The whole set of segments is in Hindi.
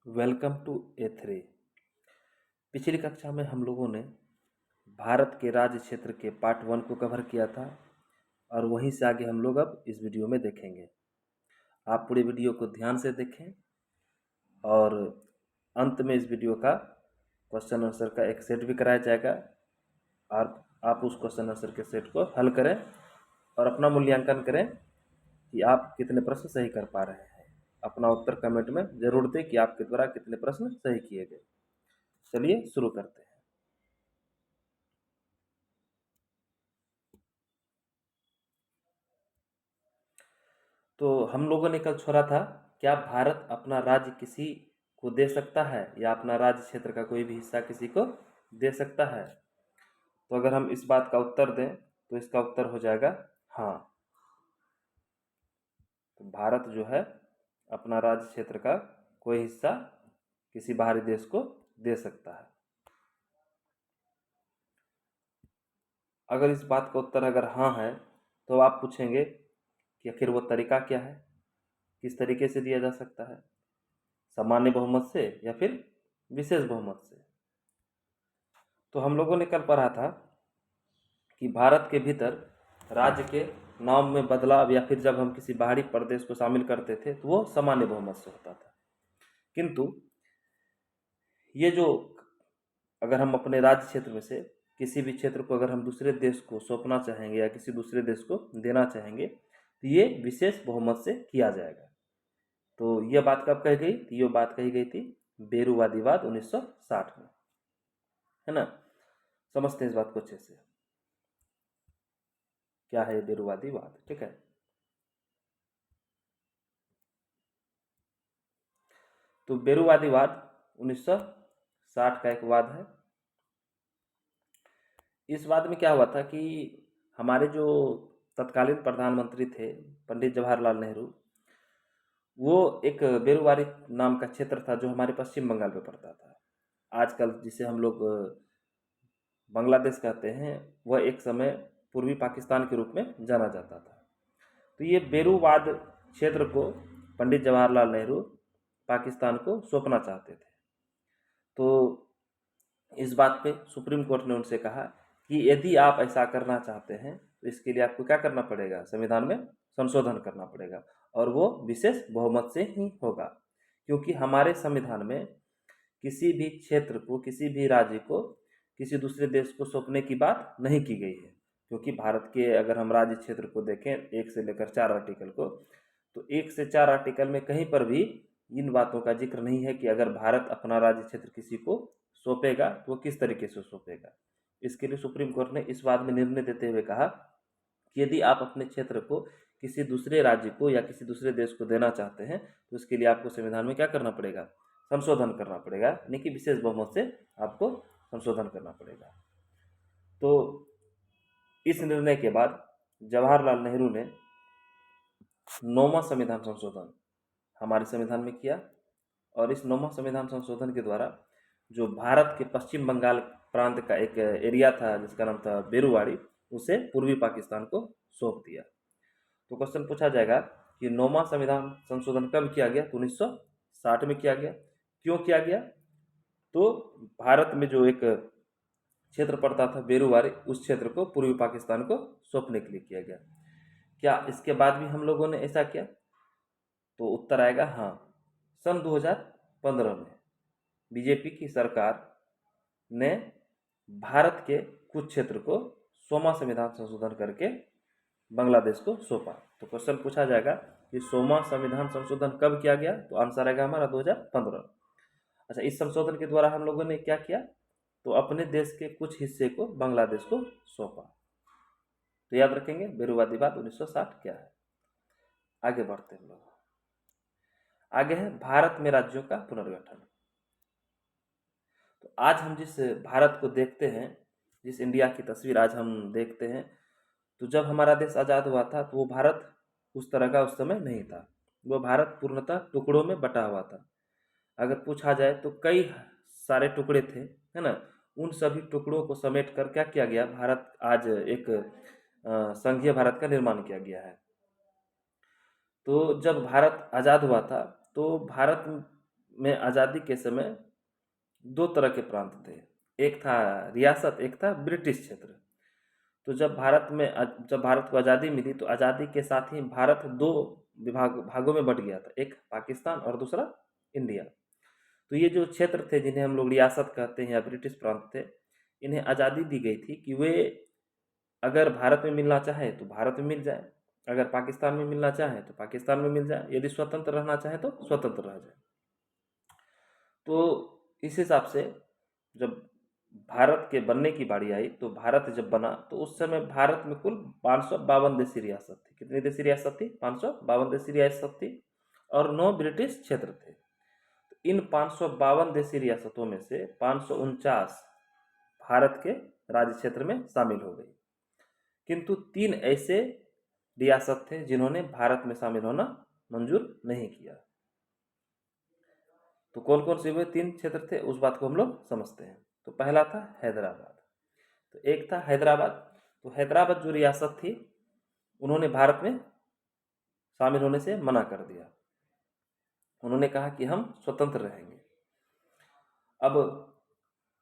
Welcome to A3। पिछली कक्षा में हम लोगों ने भारत के राज्य क्षेत्र के पार्ट 1 को कवर किया था और वहीं से आगे हम लोग अब इस वीडियो में देखेंगे। आप पूरे वीडियो को ध्यान से देखें और अंत में इस वीडियो का क्वेश्चन आंसर का एक सेट भी कराया जाएगा और आप उस क्वेश्चन आंसर के सेट को हल करें और अपना मूल्यांकन करें कि आप कितने प्रश्न सही कर पा रहे हैं। अपना उत्तर कमेंट में जरूर दें कि आपके द्वारा कितने प्रश्न सही किए गए। चलिए शुरू करते हैं। तो हम लोगों ने कल छोड़ा था, क्या भारत अपना राज्य किसी को दे सकता है या अपना राज्य क्षेत्र का कोई भी हिस्सा किसी को दे सकता है। तो अगर हम इस बात का उत्तर दें तो इसका उत्तर हो जाएगा हाँ। तो भारत जो है अपना राज्य क्षेत्र का कोई हिस्सा किसी बाहरी देश को दे सकता है। अगर इस बात का उत्तर अगर हाँ है तो आप पूछेंगे कि आखिर वो तरीका क्या है, किस तरीके से दिया जा सकता है, सामान्य बहुमत से या फिर विशेष बहुमत से। तो हम लोगों ने कल पढ़ा था कि भारत के भीतर राज्य के नाम में बदलाव या फिर जब हम किसी बाहरी प्रदेश को शामिल करते थे तो वो सामान्य बहुमत से होता था। किंतु ये जो अगर हम अपने राज्य क्षेत्र में से किसी भी क्षेत्र को अगर हम दूसरे देश को सौंपना चाहेंगे या किसी दूसरे देश को देना चाहेंगे तो ये विशेष बहुमत से किया जाएगा। तो यह बात कब कही गई? तो ये बात कही गई थी बेरूवादीवाद 1960 में, है ना। समझते हैं इस बात को अच्छे से, क्या है बेरूवादीवाद। ठीक है, तो बेरूवादीवाद 1960 का एक वाद है। इस वाद में क्या हुआ था कि हमारे जो तत्कालीन प्रधानमंत्री थे पंडित जवाहरलाल नेहरू, वो एक बेरुवारी नाम का क्षेत्र था जो हमारे पश्चिम बंगाल में पड़ता था। आजकल जिसे हम लोग बांग्लादेश कहते हैं, वह एक समय पूर्वी पाकिस्तान के रूप में जाना जाता था। तो ये बेरूवाद क्षेत्र को पंडित जवाहरलाल नेहरू पाकिस्तान को सौंपना चाहते थे। तो इस बात पे सुप्रीम कोर्ट ने उनसे कहा कि यदि आप ऐसा करना चाहते हैं तो इसके लिए आपको क्या करना पड़ेगा, संविधान में संशोधन करना पड़ेगा और वो विशेष बहुमत से ही होगा। क्योंकि हमारे संविधान में किसी भी क्षेत्र को, किसी भी राज्य को किसी दूसरे देश को सौंपने की बात नहीं की गई है। क्योंकि भारत के अगर हम राज्य क्षेत्र को देखें 1 से लेकर 4 आर्टिकल को, तो 1 से 4 आर्टिकल में कहीं पर भी इन बातों का जिक्र नहीं है कि अगर भारत अपना राज्य क्षेत्र किसी को सौंपेगा तो वो किस तरीके से सौंपेगा। इसके लिए सुप्रीम कोर्ट ने इस बात में निर्णय देते हुए कहा कि यदि आप अपने क्षेत्र को किसी दूसरे राज्य को या किसी दूसरे देश को देना चाहते हैं तो उसके लिए आपको संविधान में क्या करना पड़ेगा, संशोधन करना पड़ेगा, यानी कि विशेष बहुमत से आपको संशोधन करना पड़ेगा। तो इस निर्णय के बाद जवाहरलाल नेहरू ने 9वां संविधान संशोधन हमारे संविधान में किया और इस 9वां संविधान संशोधन के द्वारा जो भारत के पश्चिम बंगाल प्रांत का एक एरिया था जिसका नाम था बेरुवाड़ी, उसे पूर्वी पाकिस्तान को सौंप दिया। तो क्वेश्चन पूछा जाएगा कि 9वां संविधान संशोधन कब किया गया? तो 1960 में किया गया। क्यों किया गया? तो भारत में जो एक क्षेत्र पड़ता था बेरुवारी, उस क्षेत्र को पूर्वी पाकिस्तान को सौंपने के लिए किया गया। क्या इसके बाद भी हम लोगों ने ऐसा किया? तो उत्तर आएगा हाँ। सन 2015 में बीजेपी की सरकार ने भारत के कुछ क्षेत्र को 16वां संविधान संशोधन करके बांग्लादेश को सौंपा। तो क्वेश्चन पूछा जाएगा कि 16वां संविधान संशोधन कब किया गया? तो आंसर आएगा हमारा 2015। अच्छा, इस संशोधन के द्वारा हम लोगों ने क्या किया? तो अपने देश के कुछ हिस्से को बांग्लादेश को सौंपा। तो याद रखेंगे बेरुवादीवाद 1960 क्या है। आगे बढ़ते हैं लोग। आगे है भारत में राज्यों का पुनर्गठन। तो आज हम जिस भारत को देखते हैं, जिस इंडिया की तस्वीर आज हम देखते हैं, तो जब हमारा देश आज़ाद हुआ था तो वो भारत उस तरह का उस समय नहीं था। वो भारत पूर्णतः टुकड़ों में बटा हुआ था। अगर पूछा जाए तो कई सारे टुकड़े थे, है ना। उन सभी टुकड़ों को समेट कर क्या किया गया? भारत आज एक संघीय भारत का निर्माण किया गया है। तो जब भारत आज़ाद हुआ था तो भारत में आज़ादी के समय दो तरह के प्रांत थे, एक था रियासत, एक था ब्रिटिश क्षेत्र। तो जब भारत को आज़ादी मिली तो आज़ादी के साथ ही भारत दो भागों में बट गया था, एक पाकिस्तान और दूसरा इंडिया। तो ये जो क्षेत्र थे जिन्हें हम लोग रियासत कहते हैं या ब्रिटिश प्रांत थे, इन्हें आज़ादी दी गई थी कि वे अगर भारत में मिलना चाहे तो भारत में मिल जाए, अगर पाकिस्तान में मिलना चाहे तो पाकिस्तान में मिल जाए, यदि स्वतंत्र रहना चाहे तो स्वतंत्र रह जाए। तो इस हिसाब से जब भारत के बनने की बारी आई तो भारत जब बना तो उस समय भारत में कुल 552 देशी रियासत थी। कितनी देशी रियासत थी? 552 देशी रियासत थी और 9 ब्रिटिश क्षेत्र थे। तो इन 552 देशी रियासतों में से 549 भारत के राज्य क्षेत्र में शामिल हो गई, किंतु 3 ऐसे रियासत थे जिन्होंने भारत में शामिल होना मंजूर नहीं किया। तो कौन कौन से हुए 3 क्षेत्र थे, उस बात को हम लोग समझते हैं। तो पहला था हैदराबाद। तो एक था हैदराबाद। तो हैदराबाद जो रियासत थी उन्होंने भारत में शामिल होने से मना कर दिया। उन्होंने कहा कि हम स्वतंत्र रहेंगे। अब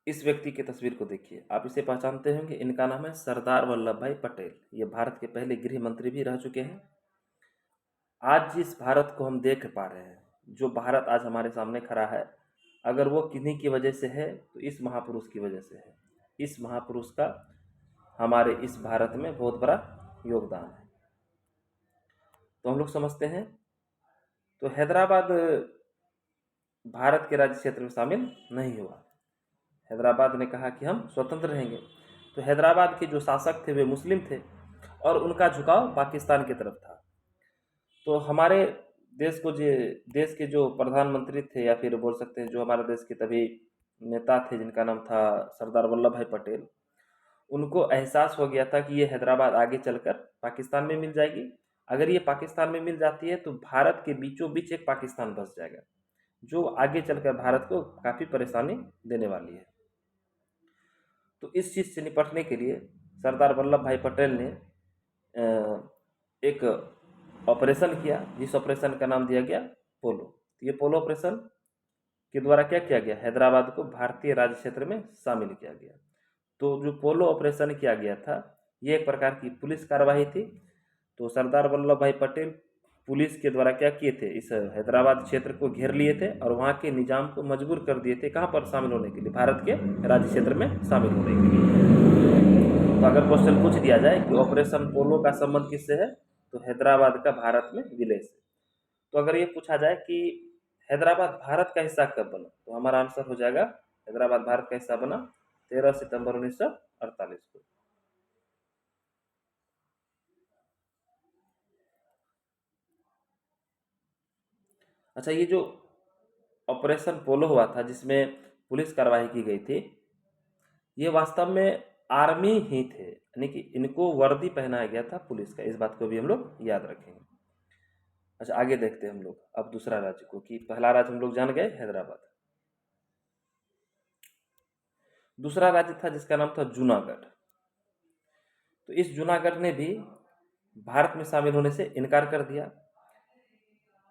इस व्यक्ति की तस्वीर को देखिए, आप इसे पहचानते होंगे। इनका नाम है सरदार वल्लभ भाई पटेल। ये भारत के पहले गृह मंत्री भी रह चुके हैं। आज जिस भारत को हम देख पा रहे हैं, जो भारत आज हमारे सामने खड़ा है, अगर वो किन्हीं की वजह से है तो इस महापुरुष की वजह से है। इस महापुरुष का हमारे इस भारत में बहुत बड़ा योगदान है। तो हम लोग समझते हैं। तो हैदराबाद भारत के राज्य क्षेत्र में शामिल नहीं हुआ। हैदराबाद ने कहा कि हम स्वतंत्र रहेंगे। तो हैदराबाद के जो शासक थे वे मुस्लिम थे और उनका झुकाव पाकिस्तान की तरफ था। तो हमारे देश के जो प्रधानमंत्री थे, या फिर बोल सकते हैं जो हमारे देश के तभी नेता थे जिनका नाम था सरदार वल्लभ भाई पटेल, उनको एहसास हो गया था कि ये हैदराबाद आगे चलकर पाकिस्तान में मिल जाएगी। अगर ये पाकिस्तान में मिल जाती है तो भारत के बीचों बीच एक पाकिस्तान बस जाएगा, जो आगे चलकर भारत को काफ़ी परेशानी देने वाली है। तो इस चीज़ से निपटने के लिए सरदार वल्लभ भाई पटेल ने एक ऑपरेशन किया, जिस ऑपरेशन का नाम दिया गया पोलो। तो ये पोलो ऑपरेशन के द्वारा क्या किया गया? हैदराबाद को भारतीय राज्य क्षेत्र में शामिल किया गया। तो जो पोलो ऑपरेशन किया गया था, ये एक प्रकार की पुलिस कार्रवाई थी। तो सरदार वल्लभ भाई पटेल पुलिस के द्वारा क्या किए थे? इस हैदराबाद क्षेत्र को घेर लिए थे और वहाँ के निजाम को मजबूर कर दिए थे। कहाँ पर शामिल होने के लिए? भारत के राज्य क्षेत्र में शामिल होने के लिए। तो अगर क्वेश्चन पूछ दिया जाए कि ऑपरेशन पोलो का संबंध किससे है, तो हैदराबाद का भारत में विलय से। तो अगर ये पूछा जाए कि हैदराबाद भारत का हिस्सा कब बना, तो हमारा आंसर हो जाएगा हैदराबाद भारत का हिस्सा बना 13 सितंबर 1948 को। अच्छा, ये जो ऑपरेशन पोलो हुआ था जिसमें पुलिस कार्रवाई की गई थी, ये वास्तव में आर्मी ही थे, यानी कि इनको वर्दी पहनाया गया था पुलिस का। इस बात को भी हम लोग याद रखेंगे। अच्छा, आगे देखते हैं हम लोग अब दूसरा राज्य को, कि पहला राज्य हम लोग जान गए हैदराबाद। दूसरा राज्य था जिसका नाम था जूनागढ़। तो इस जूनागढ़ ने भी भारत में शामिल होने से इनकार कर दिया।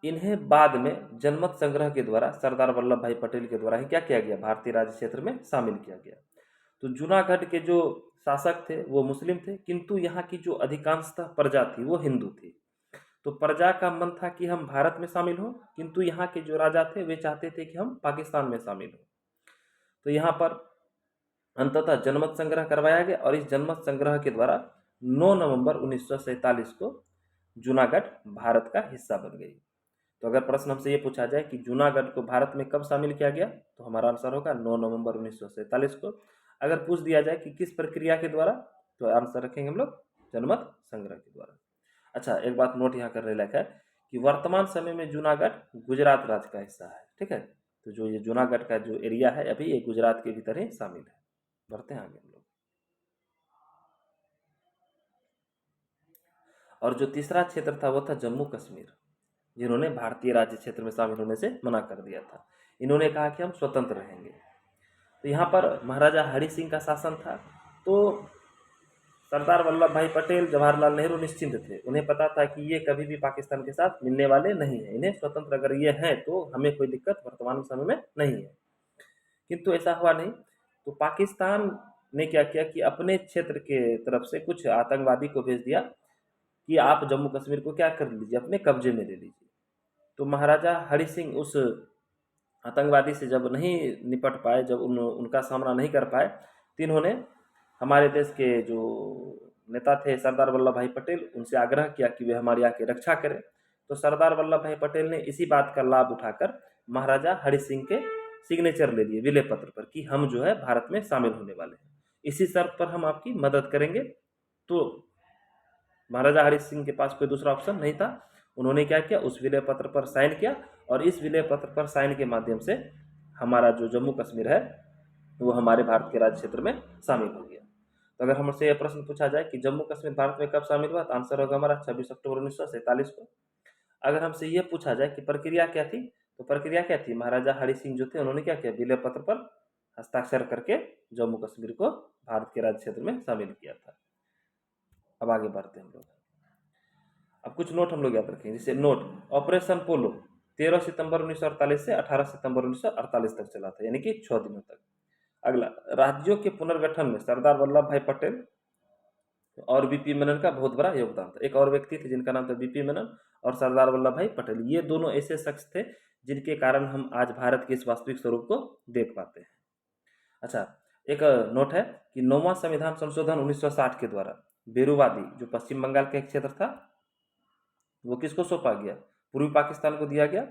इन्हें बाद में जनमत संग्रह के द्वारा सरदार वल्लभ भाई पटेल के द्वारा ही क्या किया गया? भारतीय राज्य क्षेत्र में शामिल किया गया। तो जूनागढ़ के जो शासक थे वो मुस्लिम थे, किंतु यहाँ की जो अधिकांशतः प्रजा थी वो हिंदू थी। तो प्रजा का मन था कि हम भारत में शामिल हों, किंतु यहाँ के जो राजा थे वे चाहते थे कि हम पाकिस्तान में शामिल हों। तो यहाँ पर अंततः जनमत संग्रह करवाया गया और इस जनमत संग्रह के द्वारा 9 नवंबर 1947 को जूनागढ़ भारत का हिस्सा बन गई। तो अगर प्रश्न हमसे ये पूछा जाए कि जूनागढ़ को भारत में कब शामिल किया गया, तो हमारा आंसर होगा 9 नवंबर 1947 को। अगर पूछ दिया जाए कि किस प्रक्रिया के द्वारा, तो आंसर रखेंगे हम लोग जनमत संग्रह के द्वारा। अच्छा, एक बात नोट यहाँ करने लायक है कि वर्तमान समय में जूनागढ़ गुजरात राज्य का हिस्सा है। ठीक है, तो जो ये जूनागढ़ का जो एरिया है अभी, ये गुजरात के भीतर ही शामिल है। बढ़ते हैं आगे हम लोग। और जो तीसरा क्षेत्र था वो था जम्मू कश्मीर, जिन्होंने भारतीय राज्य क्षेत्र में शामिल होने से मना कर दिया था। इन्होंने कहा कि हम स्वतंत्र रहेंगे। तो यहाँ पर महाराजा हरि सिंह का शासन था। तो सरदार वल्लभ भाई पटेल, जवाहरलाल नेहरू निश्चिंत थे। उन्हें पता था कि ये कभी भी पाकिस्तान के साथ मिलने वाले नहीं हैं। इन्हें स्वतंत्र अगर ये हैं तो हमें कोई दिक्कत वर्तमान समय में नहीं है। किंतु ऐसा हुआ नहीं। तो पाकिस्तान ने क्या किया कि अपने क्षेत्र के तरफ से कुछ आतंकवादी को भेज दिया कि आप जम्मू कश्मीर को क्या कर लीजिए, अपने कब्जे में ले लीजिए। तो महाराजा हरि सिंह उस आतंकवादी से जब नहीं निपट पाए, जब उनका सामना नहीं कर पाए, तो इन्होंने हमारे देश के जो नेता थे सरदार वल्लभ भाई पटेल, उनसे आग्रह किया कि वे हमारी आके रक्षा करें। तो सरदार वल्लभ भाई पटेल ने इसी बात का लाभ उठाकर महाराजा हरि सिंह के सिग्नेचर ले लिए विलय पत्र पर कि हम जो है भारत में शामिल होने वाले हैं, इसी शर्त पर हम आपकी मदद करेंगे। तो महाराजा हरि सिंह के पास कोई दूसरा ऑप्शन नहीं था। उन्होंने क्या किया, उस विलय पत्र पर साइन किया और इस विलय पत्र पर साइन के माध्यम से हमारा जो जम्मू कश्मीर है वो हमारे भारत के राज्य क्षेत्र में शामिल हो गया। तो अगर हमसे यह प्रश्न पूछा जाए कि जम्मू कश्मीर भारत में कब शामिल हुआ, तो आंसर होगा हमारा 26 अक्टूबर 1947 को। अगर हमसे यह पूछा जाए कि प्रक्रिया क्या थी, तो प्रक्रिया क्या थी, महाराजा हरि सिंह जो थे उन्होंने क्या किया, विलय पत्र पर हस्ताक्षर करके जम्मू कश्मीर को भारत के राज्य क्षेत्र में शामिल किया था। अब आगे बढ़ते हैं हम लोग। अब कुछ नोट हम लोग याद रखेंगे। जैसे नोट, ऑपरेशन पोलो 13 सितंबर 1948 से 18 सितंबर 1948 तक चला था, यानी कि 6 दिनों तक। अगला, राज्यों के पुनर्गठन में सरदार वल्लभ भाई पटेल और बीपी मेनन का बहुत बड़ा योगदान था। एक और व्यक्ति थे जिनका नाम था बीपी मेनन और सरदार वल्लभ भाई पटेल। ये दोनों ऐसे शख्स थे जिनके कारण हम आज भारत के इस वास्तविक स्वरूप को देख पाते हैं। अच्छा, एक नोट है कि 9वां संविधान संशोधन 1960 के द्वारा बेरुवादी, जो पश्चिम बंगाल का एक क्षेत्र था, वो किसको सौंपा गया, पूर्वी पाकिस्तान को दिया गया।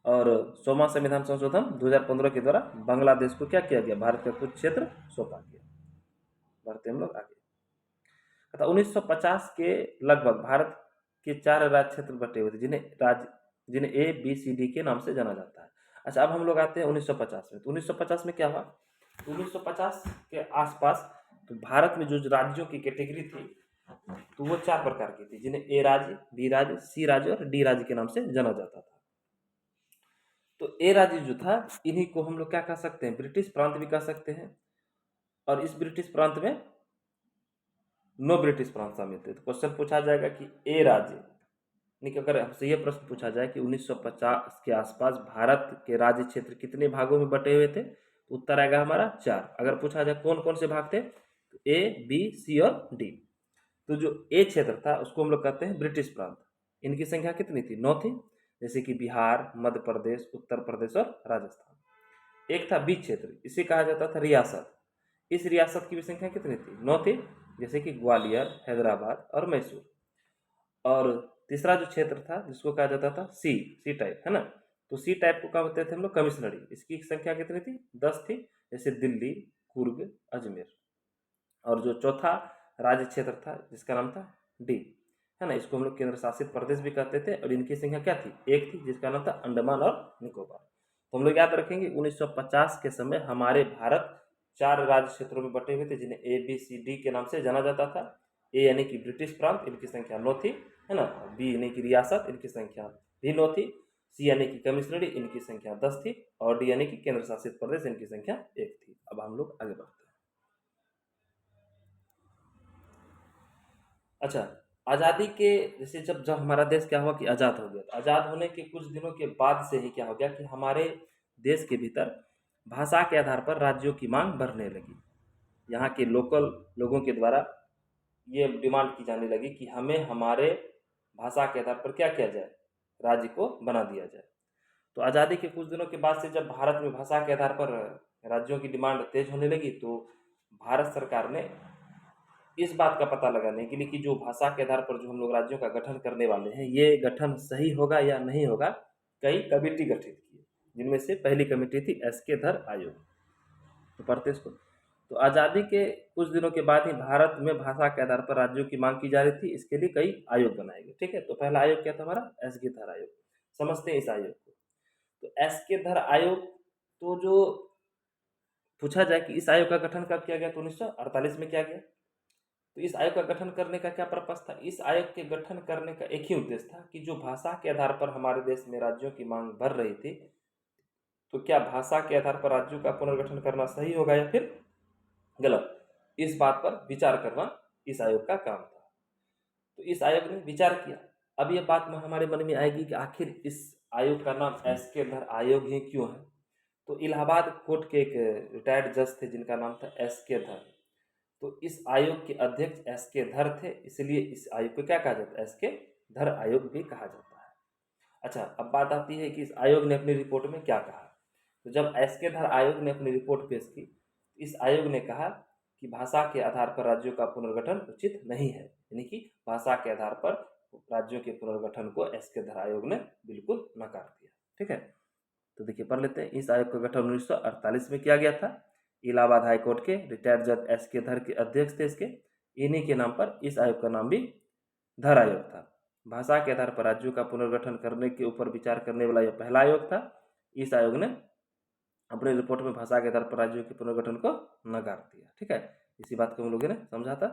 और 100वां संविधान संशोधन 2015 के द्वारा बांग्लादेश को क्या किया गया, भारत का कुछ क्षेत्र सौंपा गया। बढ़ते हम लोग आगे। अतः 1950 के लगभग भारत के 4 राज्य क्षेत्र बटे हुए थे जिन्हें ए बी सी डी के नाम से जाना जाता है। अच्छा, अब हम लोग आते हैं 1950 में। तो 1950 में क्या हुआ, तो 1950 के आसपास तो भारत में जो राज्यों की कैटेगरी थी तो वो 4 प्रकार की थी, जिन्हें ए राज्य, बी राज्य, सी राज्य और डी राज्य के नाम से जाना जाता था। तो ए राज्य जो था, इन्हीं को हम लोग क्या कह सकते हैं, ब्रिटिश प्रांत भी कह सकते हैं। और इस ब्रिटिश प्रांत में 9 ब्रिटिश प्रांत शामिल थे। तो क्वेश्चन पूछा जाएगा कि ए राज्य, यानी कि अगर हमसे यह प्रश्न पूछा जाए कि 1950 के आसपास भारत के राज्य क्षेत्र कितने भागों में बटे हुए थे, तो उत्तर आएगा हमारा 4। अगर पूछा जाए कौन कौन से भाग थे, तो ए, बी, सी और डी। तो जो ए क्षेत्र था उसको हम लोग कहते हैं ब्रिटिश प्रांत। इनकी संख्या कितनी थी, 9 थी, जैसे कि बिहार, मध्य प्रदेश, उत्तर प्रदेश और राजस्थान। एक था बी क्षेत्र, इसे कहा जाता था रियासत। इस रियासत की भी संख्या कितनी थी, 9 थी, जैसे कि ग्वालियर, हैदराबाद और मैसूर। और तीसरा जो क्षेत्र था जिसको कहा जाता था सी टाइप, है ना। तो सी टाइप को कहा होते थे हम लोग कमिश्नरी। इसकी संख्या कितनी थी, 10 थी, जैसे दिल्ली, कुर्ग, अजमेर। और जो चौथा राज्य क्षेत्र था जिसका नाम था डी, है ना, इसको हम लोग केंद्र शासित प्रदेश भी कहते थे। और इनकी संख्या क्या थी, एक थी, जिसका नाम था अंडमान और निकोबार। तो हम लोग याद रखेंगे 1950 के समय हमारे भारत 4 राज्य क्षेत्रों में बटे हुए थे, जिन्हें ए बी सी डी के नाम से जाना जाता था। ए यानी कि ब्रिटिश प्रांत, इनकी संख्या 9 थी, है ना। बी यानी कि रियासत, इनकी संख्या भी 9 थी। सी यानी कि कमिश्नरी, इनकी संख्या 10 थी। और डी यानी कि केंद्र शासित प्रदेश, इनकी संख्या 1 थी। अब हम लोग आगे बढ़ते हैं। अच्छा, आज़ादी के जैसे जब जब हमारा देश क्या हुआ कि आज़ाद हो गया, तो आज़ाद होने के कुछ दिनों के बाद से ही क्या हो गया कि हमारे देश के भीतर भाषा के आधार पर राज्यों की मांग बढ़ने लगी। यहाँ के लोकल लोगों के द्वारा ये डिमांड की जाने लगी कि हमें हमारे भाषा के आधार पर क्या किया जाए, राज्य को बना दिया जाए। तो आज़ादी के कुछ दिनों के बाद से जब भारत में भाषा के आधार पर राज्यों की डिमांड तेज होने लगी, तो भारत सरकार ने इस बात का पता लगाने के लिए कि जो भाषा के आधार पर जो हम लोग राज्यों का गठन करने वाले हैं, ये गठन सही होगा या नहीं होगा, कई कमेटी गठित की, जिनमें से पहली कमेटी थी एसके धर आयोग। तो पढ़ते इसको। तो आज़ादी के कुछ दिनों के बाद ही भारत में भाषा के आधार पर राज्यों की मांग की जा रही थी। इसके लिए कई आयोग बनाए गए, ठीक है। तो पहला आयोग क्या था हमारा, एसके धर आयोग। समझते हैं इस आयोग को। तो एसके धर आयोग, तो जो पूछा जाए कि इस आयोग का गठन कब किया गया, तो 1948 में किया गया। तो इस आयोग का गठन करने का क्या पर्पस था, इस आयोग के गठन करने का एक ही उद्देश्य था कि जो भाषा के आधार पर हमारे देश में राज्यों की मांग बढ़ रही थी, तो क्या भाषा के आधार पर राज्यों का पुनर्गठन करना सही होगा या फिर गलत, इस बात पर विचार करना इस आयोग का काम था। तो इस आयोग ने विचार किया। अब ये बात हमारे मन में आएगी कि आखिर इस आयोग का नाम एस.के. धर आयोग ही क्यों है। तो इलाहाबाद कोर्ट के एक रिटायर्ड जज थे जिनका नाम था एस.के. धर। तो इस आयोग के अध्यक्ष एस.के. धर थे, इसलिए इस आयोग को क्या कहा जाता है, एस.के. धर आयोग भी कहा जाता है। अच्छा, अब बात आती है कि इस आयोग ने अपनी रिपोर्ट में क्या कहा। तो जब एस.के. धर आयोग ने अपनी रिपोर्ट पेश की, इस आयोग ने कहा कि भाषा के आधार पर राज्यों का पुनर्गठन उचित नहीं है, यानी कि भाषा के आधार पर राज्यों के पुनर्गठन को एस.के. धर आयोग ने बिल्कुल नकार दिया। ठीक है, तो देखिए पढ़ लेते हैं। इस आयोग का गठन 1948 में किया गया था। इलाहाबाद हाई कोर्ट के रिटायर्ड जज एस.के. धर के अध्यक्ष थे इसके। इन्हीं के नाम पर इस आयोग का नाम भी धर आयोग था। भाषा के आधार पर राज्यों का पुनर्गठन करने के ऊपर विचार करने वाला यह पहला आयोग था। इस आयोग ने अपने रिपोर्ट में भाषा के आधार पर राज्यों के पुनर्गठन को नकार दिया। ठीक है, इसी बात को हम लोगों ने समझा था।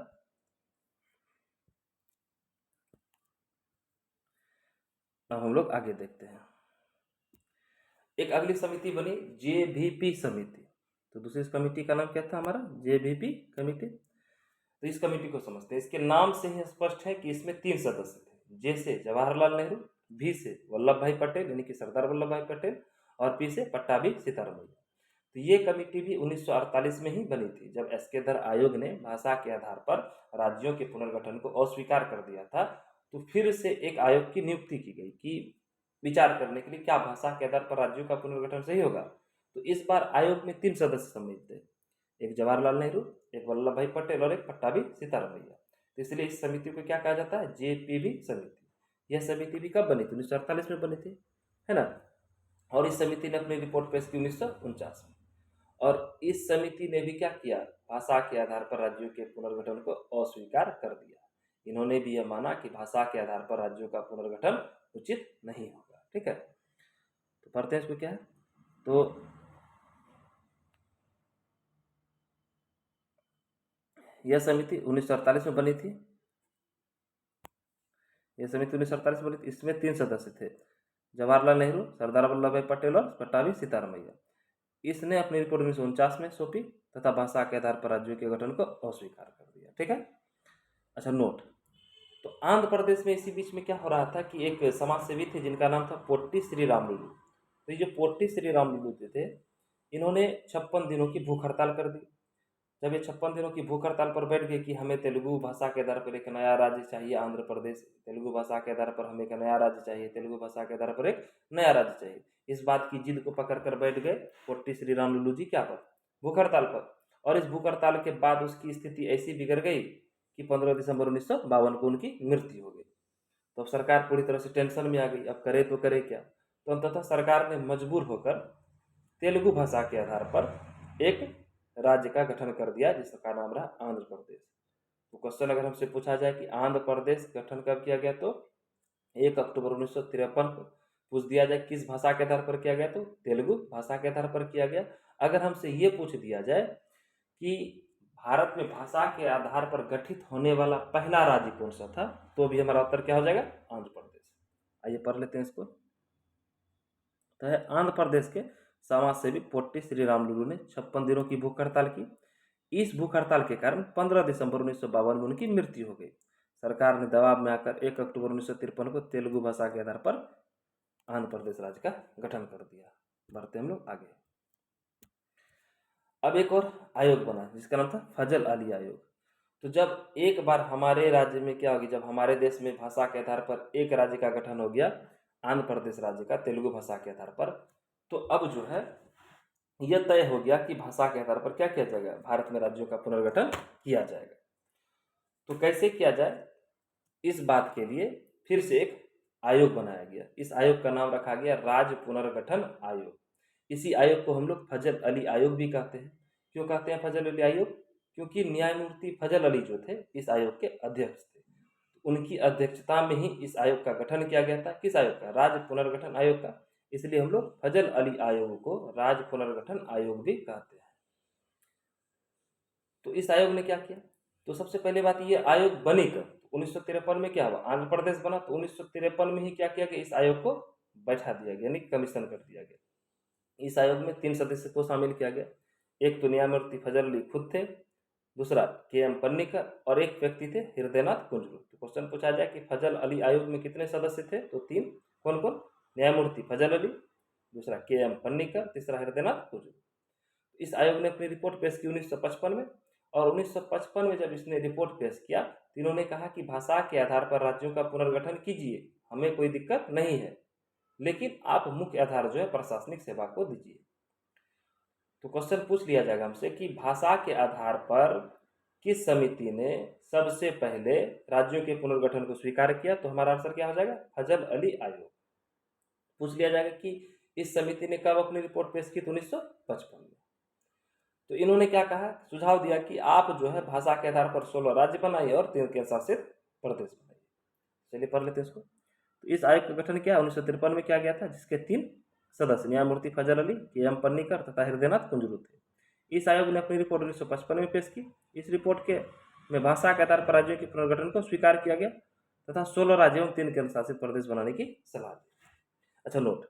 अब हम लोग आगे देखते हैं। एक अगली समिति बनी जेवीपी समिति। तो दूसरी कमेटी का नाम क्या था हमारा, जेवीपी कमेटी। तो इस कमेटी को समझते हैं। इसके नाम से ही स्पष्ट है कि इसमें 3 सदस्य थे। जे से जवाहरलाल नेहरू, भी से वल्लभ भाई पटेल यानी कि सरदार वल्लभ भाई पटेल, और पी से पट्टाभी सीतारमैया। तो ये कमेटी भी 1948 में ही बनी थी, जब एस.के. धर आयोग ने भाषा के आधार पर राज्यों के पुनर्गठन को अस्वीकार कर दिया था। तो फिर से एक आयोग की नियुक्ति की गई कि विचार करने के लिए क्या भाषा के आधार पर राज्यों का पुनर्गठन सही होगा। तो इस बार आयोग में 3 सदस्य सम्मिलित थे, एक जवाहरलाल नेहरू, एक वल्लभ भाई पटेल और एक पट्टाभी सीतारमैया। तो इसलिए इस समिति को क्या कहा जाता है, जेपीवी समिति। यह समिति भी कब बनी थी, 1948 में बनी थी, है ना। और इस समिति ने अपनी रिपोर्ट पेश की 1949 में। और इस समिति ने भी क्या किया, भाषा के आधार पर राज्यों के पुनर्गठन को अस्वीकार कर दिया। इन्होंने भी यह माना कि भाषा के आधार पर राज्यों का पुनर्गठन उचित नहीं होगा। ठीक है, तो पढ़ते हैं इसको क्या है। तो यह समिति 1948 में बनी थी। यह समिति 1948 में बनी थी। इसमें 3 सदस्य थे, जवाहरलाल नेहरू, सरदार वल्लभ भाई पटेल और पट्टाभी सीतारमैया। इसने अपनी रिपोर्ट 1949 में सौंपी तथा भाषा के आधार पर राज्यों के गठन को अस्वीकार कर दिया। ठीक है, अच्छा नोट। तो आंध्र प्रदेश में इसी बीच में क्या हो रहा था कि एक समाज सेवी थे जिनका नाम था पोट्टी श्री रामलुलु। तो ये जो पोट्टी श्री रामलुलु थे, इन्होंने 56 दिनों की भूख हड़ताल कर दी। जब ये 56 दिनों की भूख हड़ताल पर बैठ गए कि हमें तेलुगु भाषा के आधार पर एक नया राज्य चाहिए, आंध्र प्रदेश, तेलुगु भाषा के आधार पर हमें एक नया राज्य चाहिए, तेलुगु भाषा के आधार पर एक नया राज्य चाहिए, इस बात की जिद को पकड़ कर बैठ गए पोट्टी श्री रामलुलु जी क्या पर, भूख हड़ताल पर। और इस भूख हड़ताल के बाद उसकी स्थिति ऐसी बिगड़ गई कि 15 दिसंबर 1952 को उनकी मृत्यु हो गई। तो अब सरकार पूरी तरह से टेंशन में आ गई, अब करे तो करे क्या। तो अंततः सरकार ने मजबूर होकर तेलुगु भाषा के आधार पर एक राज्य का गठन कर दिया जिसका नाम रहा आंध्र प्रदेश। तो क्वेश्चन अगर हमसे पूछा जाए कि आंध्र प्रदेश गठन कब किया गया, तो 1 अक्टूबर 1953 को। पूछ दिया जाए किस भाषा के आधार पर किया गया, तो तेलुगु भाषा के आधार पर किया गया। अगर हमसे ये पूछ दिया जाए कि भारत में भाषा के आधार पर गठित होने वाला पहला राज्य कौन सा था, तो भी हमारा उत्तर क्या हो जाएगा, आंध्र प्रदेश। आइए पढ़ लेते हैं इसको। तो है आंध्र प्रदेश के समाज सेवी पोट्टी श्री रामलुलु ने 56 दिनों की भूख हड़ताल की। इस भूख हड़ताल के कारण 15 दिसंबर 1952 में उनकी मृत्यु हो गई। सरकार ने दबाव में आकर 1 अक्टूबर 1953 को तेलुगु भाषा के आधार पर आंध्र प्रदेश राज्य का गठन कर दिया। बढ़ते हम लोग आगे। अब एक और आयोग बना जिसका नाम था फजल अली आयोग। तो जब एक बार हमारे राज्य में क्या होगी, जब हमारे देश में भाषा के आधार पर एक राज्य का गठन हो गया, आंध्र प्रदेश राज्य का, तेलुगु भाषा के आधार पर, तो अब जो है यह तय हो गया कि भाषा के आधार पर क्या किया जाएगा, भारत में राज्यों का पुनर्गठन किया जाएगा। तो कैसे किया जाए, इस बात के लिए फिर से एक आयोग बनाया गया। इस आयोग का नाम रखा गया राज्य पुनर्गठन आयोग। इसी आयोग को हम लोग फजल अली आयोग भी कहते हैं। क्यों कहते हैं फजल अली आयोग, क्योंकि न्यायमूर्ति फजल अली जो थे इस आयोग के अध्यक्ष थे। उनकी अध्यक्षता में ही इस आयोग का गठन किया गया था। किस आयोग का, राज्य पुनर्गठन आयोग का। इसलिए हम लोग फजल अली आयोग को राज्य पुनर्गठन आयोग भी कहते हैं। तो इस आयोग ने क्या किया, तो सबसे पहले बात ये, आयोग बने कब, 1953 में क्या हुआ, आंध्र प्रदेश बना, तो 1953 में ही क्या किया गया, इस आयोग को बैठा दिया गया, यानी कमीशन कर दिया गया। इस आयोग में 3 सदस्य को शामिल किया गया। एक तो न्यायमूर्ति फजल अली खुद थे, दूसरा के.एम. पन्नीकर और एक व्यक्ति थे हृदयनाथ कुंजरू। तो क्वेश्चन पूछा जाए कि फजल अली आयोग में कितने सदस्य थे, तो 3। कौन कौन? न्यायमूर्ति फजल अली, दूसरा के.एम. पन्नीकर, तीसरा हृदयनाथ कुंजरू। इस आयोग ने अपनी रिपोर्ट पेश की 1955 में, और 1955 में जब इसने रिपोर्ट पेश किया तो इन्होंने कहा कि भाषा के आधार पर राज्यों का पुनर्गठन कीजिए, हमें कोई दिक्कत नहीं है, लेकिन आप मुख्य आधार जो है प्रशासनिक सेवा को दीजिए। तो क्वेश्चन पूछ लिया जाएगा हमसे कि भाषा के आधार पर किस समिति ने सबसे पहले राज्यों के पुनर्गठन को स्वीकार किया, तो हमारा आंसर क्या हो जाएगा? फजल अली आयोग। पूछ लिया जाएगा कि इस समिति ने कब अपनी रिपोर्ट पेश की, तो 1955 में। तो इन्होंने क्या कहा? सुझाव दिया कि आप जो है भाषा के आधार पर 16 राज्य बनाइए और 3 केंद्र शासित प्रदेश बनाइए। चलिए पढ़ लेते हैं इसको। तो इस आयोग का गठन क्या 1953 में किया गया था, जिसके 3 सदस्य न्यायमूर्ति फजल अली, के.एम. पन्नीकर तथा हृदयनाथ कुंजरू थे। इस आयोग ने अपनी रिपोर्ट 1955 में पेश की। इस रिपोर्ट के में भाषा के आधार पर राज्यों के पुनर्गठन को स्वीकार किया गया तथा 16 राज्यों एवं 3 केंद्र शासित प्रदेश बनाने की सलाह दी। अच्छा नोट,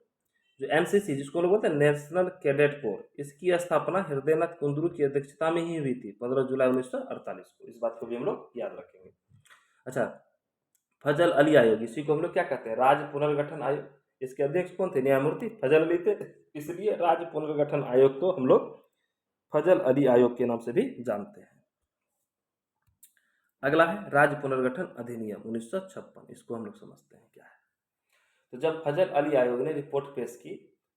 जो एनसीसी जिसको लोग बोलते हैं नेशनल कैडेट कोर, इसकी स्थापना हृदयनाथ कुंजरू की अध्यक्षता में ही हुई थी 15 जुलाई 1948 को। इस बात को भी हम लोग याद रखेंगे। अच्छा, फजल अली आयोग, इसी को हम लोग क्या कहते हैं? राज्य पुनर्गठन आयोग। इसके अध्यक्ष कौन थे? न्यायमूर्ति फजल अली थे, इसलिए राज्य पुनर्गठन आयोग को हम लोग फजल अली आयोग के नाम से भी जानते हैं। अगला है राज्य पुनर्गठन अधिनियम 1956। इसको हम लोग समझते हैं क्या है। तो जब फजल अली आयोग ने रिपोर्ट पेश की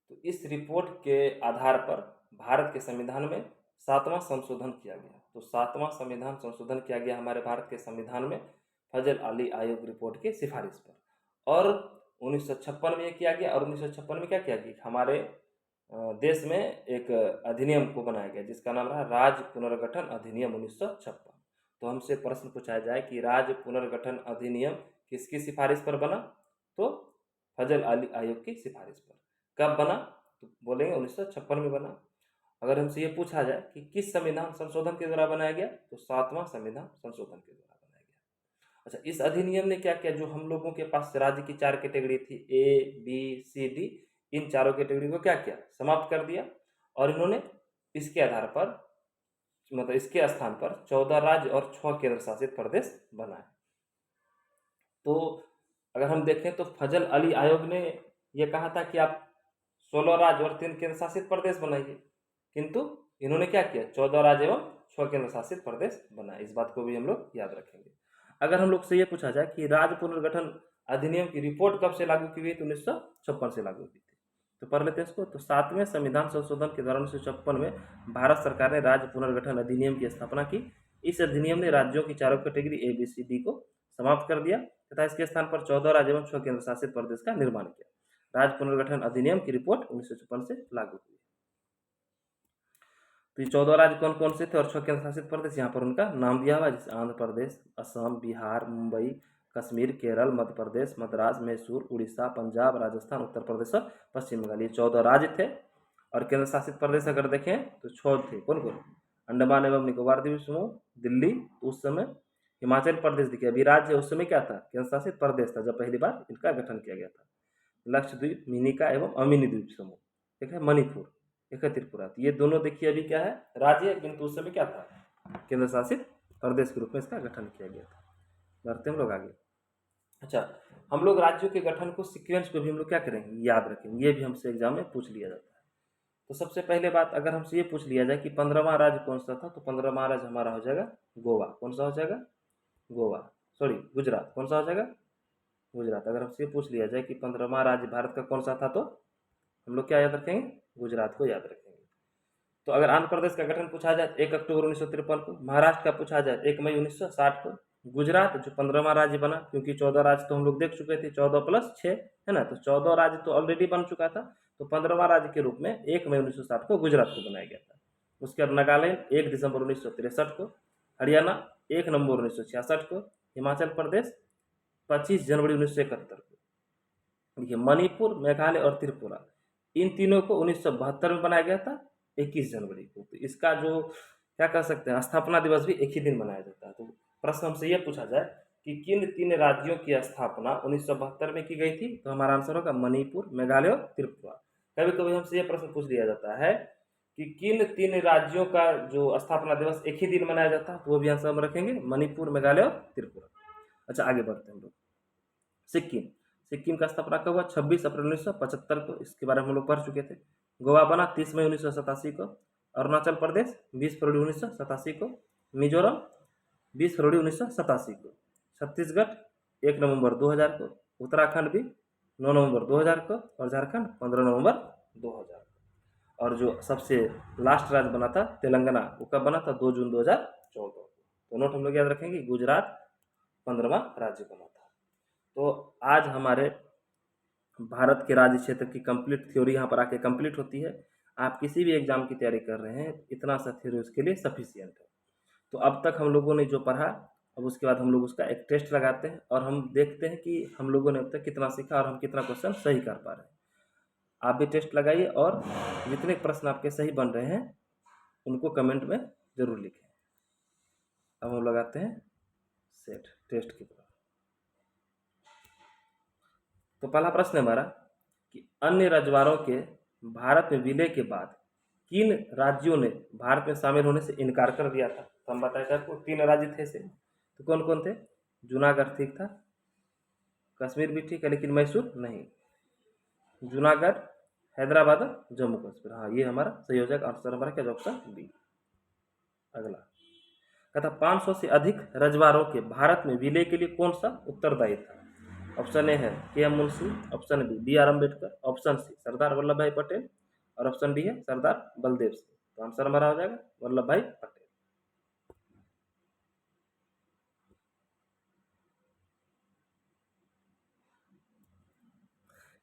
तो इस रिपोर्ट के आधार पर भारत के संविधान में 7वां संशोधन किया गया। तो 7वां संविधान संशोधन किया गया हमारे भारत के संविधान में फजल अली आयोग रिपोर्ट के सिफारिश पर, और 1956 में यह किया गया। और 1956 में क्या किया गया? हमारे देश में एक अधिनियम को बनाया गया जिसका नाम रहा राज्य पुनर्गठन अधिनियम 1956। तो हमसे प्रश्न पूछा जाए कि राज्य पुनर्गठन अधिनियम किसकी सिफारिश पर बना, तो फजल अली आयोग की सिफारिश पर। कब बना? तो बोलेंगे 1956 में बना। अगर हमसे ये पूछा जाए कि किस संविधान संशोधन के द्वारा बनाया गया, तो 7वां संविधान संशोधन के द्वारा बनाया गया। अच्छा, इस अधिनियम ने क्या किया? जो हम लोगों के पास राज्य की 4 कैटेगरी थी, A, B, C, D, इन चारों कैटेगरी को क्या किया? समाप्त कर दिया। और इन्होंने इसके आधार पर, मतलब इसके स्थान पर 14 राज्य और 6 केंद्र शासित प्रदेश बनाए। तो अगर हम देखें तो फजल अली आयोग ने यह कहा था कि आप 16 राज्य और 3 केंद्र शासित प्रदेश बनाइए, किंतु इन्होंने क्या किया? 14 राज्य एवं 6 केंद्र शासित प्रदेश बनाए। इस बात को भी हम लोग याद रखेंगे। अगर हम लोग से ये पूछा जाए कि राज्य पुनर्गठन अधिनियम की रिपोर्ट कब से लागू की गई, तो 1956 से लागू की थी। तो पढ़ लेते हैं इसको। तो 7वें संविधान संशोधन के दौरान 1956 में भारत सरकार ने राज्य पुनर्गठन अधिनियम की स्थापना की। इस अधिनियम ने राज्यों की चारों category A, B, C, D को समाप्त कर दिया तथा इसके स्थान पर 14 राज्य एवं 6 केंद्र शासित प्रदेश का निर्माण किया। राज्य पुनर्गठन अधिनियम की रिपोर्ट 1956 से लागू हुई। तो ये 14 राज्य कौन कौन से थे और 6 केंद्र शासित प्रदेश, यहाँ पर उनका नाम दिया हुआ है, जैसे आंध्र प्रदेश, असम, बिहार, मुंबई, कश्मीर, केरल, मध्य प्रदेश, मद्रास, मैसूर, उड़ीसा, पंजाब, राजस्थान, उत्तर प्रदेश और पश्चिम बंगाल। ये 14 राज्य थे। और केंद्र शासित प्रदेश अगर देखें तो 6 थे। कौन कौन? अंडमान एवं निकोबार द्वीप समूह, दिल्ली उस समय, हिमाचल प्रदेश देखिए अभी राज्य, उस समय क्या था? केंद्र शासित प्रदेश था जब पहली बार इनका गठन किया गया था। लक्षद्वीप, मिनिका एवं अमिनी द्वीप समूह, ठीक है, मणिपुर, एक है त्रिपुरा। तो ये दोनों देखिए अभी क्या है? राज्य, किंतु उस समय क्या था? केंद्र शासित प्रदेश के रूप में इसका गठन किया गया था। बढ़ते हम लोग आगे। अच्छा, हम लोग राज्यों के गठन को, सीक्वेंस को भी हम लोग क्या करेंगे? याद रखेंगे। ये भी हमसे एग्जाम में पूछ लिया जाता है। तो सबसे पहले बात, अगर हमसे ये पूछ लिया जाए कि 15वां राज्य कौन सा था, तो 15वां राज्य हमारा हो जाएगा गोवा। कौन सा हो जाएगा? गोवा, सॉरी गुजरात। कौन सा हो जाएगा? गुजरात। अगर हमसे पूछ लिया जाए कि 15वां राज्य भारत का कौन सा था, तो हम लोग क्या याद रखेंगे? गुजरात को याद रखेंगे। तो अगर आंध्र प्रदेश का गठन पूछा जाए 1 अक्टूबर 1953 को, महाराष्ट्र का पूछा जाए 1 मई 1960 को, गुजरात जो 15वां राज्य बना, क्योंकि 14 राज्य तो हम लोग देख चुके थे, 14 प्लस 6 है ना, तो 14 राज्य तो ऑलरेडी बन चुका था। तो 15वां राज्य के रूप में 1 मई 1960 को गुजरात को बनाया गया था। उसके बाद नागालैंड 1 दिसंबर 1963 को, हरियाणा 1 नवंबर 1966 को, हिमाचल प्रदेश 25 जनवरी 1971 को। देखिए मणिपुर, मेघालय और त्रिपुरा, इन तीनों को 1972 में बनाया गया था 21 जनवरी को। तो इसका जो क्या कह सकते हैं, स्थापना दिवस भी एक ही दिन मनाया जाता है। तो प्रश्न हमसे ये पूछा जाए कि किन 3 राज्यों की स्थापना 1972 में की गई थी, तो हमारा आंसर होगा मणिपुर, मेघालय और त्रिपुरा। कभी कभी हमसे ये प्रश्न पूछ लिया जाता है कि किन 3 राज्यों का जो स्थापना दिवस एक ही दिन मनाया जाता है, तो वो भी आंसर हम रखेंगे, मणिपुर, मेघालय और त्रिपुरा। अच्छा, आगे बढ़ते हैं हम लोग। सिक्किम। सिक्किम का स्थापना कब हुआ? 26 अप्रैल 1975 को, इसके बारे में हम लोग पढ़ चुके थे। गोवा बना 30 मई 1987 को। अरुणाचल प्रदेश 20 फरवरी 1987 को। मिजोरम 20 फरवरी 1987 को। छत्तीसगढ़ 1 नवंबर 2000 को। उत्तराखंड भी 9 नवंबर 2000 को। और झारखंड 15 नवंबर 2000 को। और जो सबसे लास्ट राज्य बना था तेलंगाना, वो कब बना था? 2 जून 2014 को। तो नोट हम लोग याद रखेंगे, गुजरात 15वां राज्य बना था। तो आज हमारे भारत के राज्य क्षेत्र की कंप्लीट थ्योरी यहाँ पर आके कंप्लीट होती है। आप किसी भी एग्जाम की तैयारी कर रहे हैं, इतना सा थ्योरी उसके लिए सफिशियंट है। तो अब तक हम लोगों ने जो पढ़ा, अब उसके बाद हम लोग उसका एक टेस्ट लगाते हैं और हम देखते हैं कि हम लोगों ने अब तक कितना सीखा और हम कितना क्वेश्चन सही कर पा रहे हैं। आप भी टेस्ट लगाइए और जितने प्रश्न आपके सही बन रहे हैं उनको कमेंट में ज़रूर लिखें। अब हम लगाते हैं सेट टेस्ट की तरफ। तो पहला प्रश्न है हमारा कि अन्य रजवाड़ों के भारत में विलय के बाद किन राज्यों ने भारत में शामिल होने से इनकार कर दिया था? तो हम बताए थे आपको 3 राज्य थे से, तो कौन कौन थे? जूनागढ़ ठीक था, कश्मीर भी ठीक है लेकिन मैसूर नहीं। जूनागढ़, हैदराबाद और जम्मू कश्मीर, हाँ ये हमारा सही हो जाएगा। आंसर हमारा क्या? Option B. अगला कहता 500 से अधिक रजवाड़ों के भारत में विलय के लिए कौन सा उत्तरदायी था? ऑप्शन ए है KM. Munshi, option B BR. Ambedkar, option C Sardar Vallabh Bhai Patel और ऑप्शन डी है सरदार बलदेव सिंह। तो आंसर हमारा हो जाएगा वल्लभ भाई पटेल।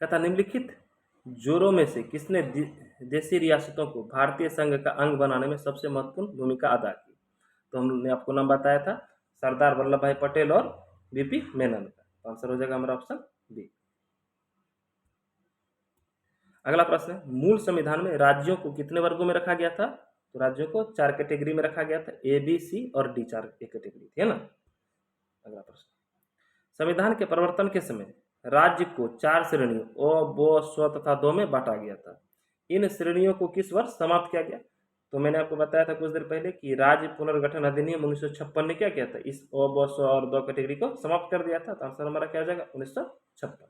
कहता निम्नलिखित जोरों में से किसने देशी रियासतों को भारतीय संघ का अंग बनाने में सबसे महत्वपूर्ण भूमिका अदा की? तो हमने आपको नाम बताया था सरदार वल्लभ भाई पटेल और वीपी मेनन का। तो आंसर हो जाएगा हमारा ऑप्शन बी। अगला प्रश्न है मूल संविधान में राज्यों को कितने वर्गों में रखा गया था? तो राज्यों को 4 कैटेगरी में रखा गया था, ए बी सी और डी, 4 कैटेगरी थी, है ना। अगला प्रश्न, संविधान के प्रवर्तन के समय राज्य को 4 श्रेणियों अ, ब, स्व तथा दो में बांटा गया था। इन श्रेणियों को किस वर्ष समाप्त किया गया? तो मैंने आपको बताया था कुछ देर पहले कि राज्य पुनर्गठन अधिनियम 1956 ने क्या किया था? इस अ, ब, स्व और दो कैटेगरी को समाप्त कर दिया था। तो आंसर हमारा क्या आ जाएगा? 1956।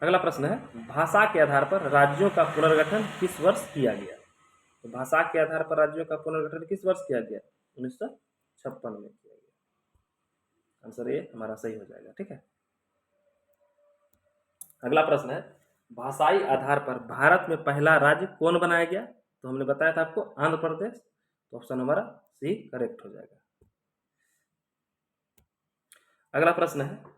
अगला प्रश्न है भाषा के आधार पर राज्यों का पुनर्गठन किस वर्ष किया गया? तो भाषा के आधार पर राज्यों का पुनर्गठन किस वर्ष किया गया? 1956 में किया गया। आंसर ये हमारा सही हो जाएगा, ठीक है। अगला प्रश्न है भाषाई आधार पर भारत में पहला राज्य कौन बनाया गया? तो हमने बताया था आपको आंध्र प्रदेश। तो ऑप्शन हमारा सी करेक्ट हो जाएगा। अगला प्रश्न है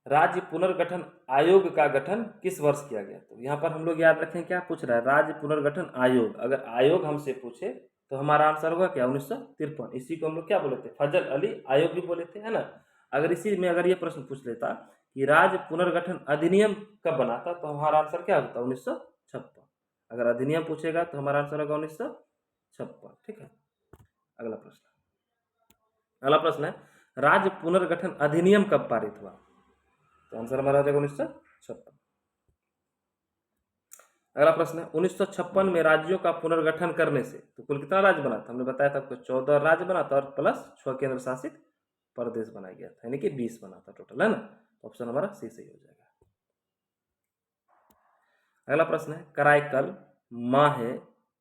राज्य पुनर्गठन आयोग का गठन किस वर्ष किया गया? तो यहाँ पर हम लोग याद रखें क्या पूछ रहा है, राज्य पुनर्गठन आयोग। अगर आयोग हमसे पूछे तो हमारा आंसर होगा क्या? 1953। इसी को हम लोग क्या बोले थे? फजल अली आयोग भी बोले थे, है ना। अगर इसी में अगर ये प्रश्न पूछ लेता कि राज्य पुनर्गठन अधिनियम कब बना था, तो हमारा आंसर क्या होता? 1956। अगर अधिनियम पूछेगा तो हमारा आंसर होगा 1956, ठीक है। अगला प्रश्न है राज्य पुनर्गठन अधिनियम कब पारित हुआ? तो आंसर हमारा आ जाएगा 1956। अगला प्रश्न है 1956 में राज्यों का पुनर्गठन करने से तो कुल कितना राज्य बना था? हमने बताया था आपको 14 राज्य बना था और प्लस 6 केंद्र शासित प्रदेश बनाया गया था, यानी कि 20 बना था टोटल, है ना। तो ऑप्शन हमारा सी सही हो जाएगा। अगला प्रश्न है कराईकल, माहे,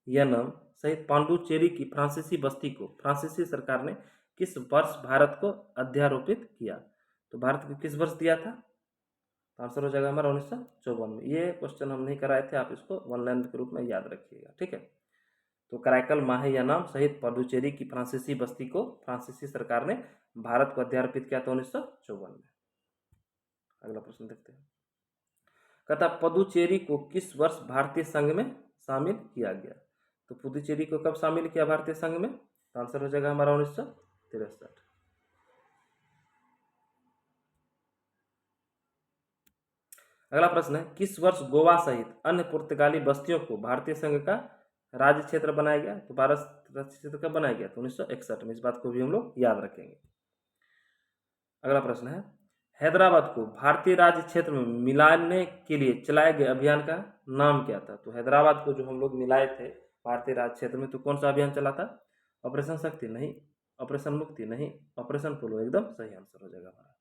यनम सहित पांडुचेरी की फ्रांसीसी बस्ती को फ्रांसीसी सरकार ने किस वर्ष भारत को अध्यारोपित किया? तो भारत को किस वर्ष दिया था? तो आंसर हो जाएगा हमारा 1954 में। ये क्वेश्चन हम नहीं कराए थे, आप इसको वन लाइन के रूप में याद रखिएगा, ठीक है। तो कराईकल, माहे यानाम सहित पुडुचेरी की फ्रांसीसी बस्ती को फ्रांसीसी सरकार ने भारत को अध्यारोपित किया था 1954 में। अगला प्रश्न देखते हैं। कहता पुडुचेरी को किस वर्ष भारतीय संघ में शामिल किया गया? तो पुडुचेरी को कब शामिल किया भारतीय संघ में? तो आंसर हो जाएगा हमारा 1963। अगला प्रश्न है किस वर्ष गोवा सहित अन्य पुर्तगाली बस्तियों को भारतीय संघ का राज्य क्षेत्र बनाया गया? तो भारत राज्य क्षेत्र कब बनाया गया? तो 1961 में। इस बात को भी हम लोग याद रखेंगे। अगला प्रश्न है हैदराबाद को भारतीय राज्य क्षेत्र में मिलाने के लिए चलाए गए अभियान का नाम क्या था? तो हैदराबाद को जो हम लोग मिलाए थे भारतीय राज्य क्षेत्र में, तो कौन सा अभियान चला था? ऑपरेशन शक्ति नहीं, ऑपरेशन मुक्ति नहीं, ऑपरेशन पोलो एकदम सही आंसर हो जाएगा हमारा।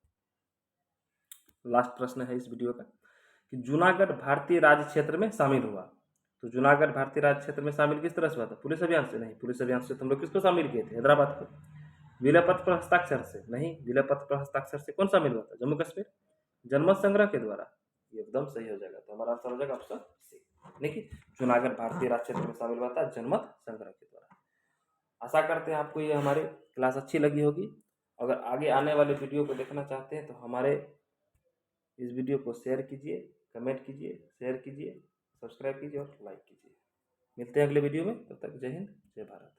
लास्ट प्रश्न है इस वीडियो का कि जूनागढ़ भारतीय राज्य क्षेत्र में शामिल हुआ। तो जूनागढ़ भारतीय राज्य क्षेत्र में शामिल किस तरह से हुआ था? पुलिस अभियान से नहीं, पुलिस अभियान से तो हम लोग किसको शामिल किए थे? हैदराबाद को। विलय पत्र पर हस्ताक्षर से नहीं, विलय पत्र पर हस्ताक्षर से कौन शामिल हुआ था? जम्मू कश्मीर। जनमत संग्रह के द्वारा, ये एकदम सही हो जाएगा। तो हमारा आंसर हो जाएगा ऑप्शन सी। देखिए जूनागढ़ भारतीय राज्य क्षेत्र में शामिल हुआ था जनमत संग्रह के द्वारा। आशा करते हैं आपको ये हमारी क्लास अच्छी लगी होगी। अगर आगे आने वाले वीडियो को देखना चाहते हैं तो हमारे इस वीडियो को शेयर कीजिए, कमेंट कीजिए, शेयर कीजिए, सब्सक्राइब कीजिए और लाइक कीजिए। मिलते हैं अगले वीडियो में, तब तक जय हिंद, जय भारत।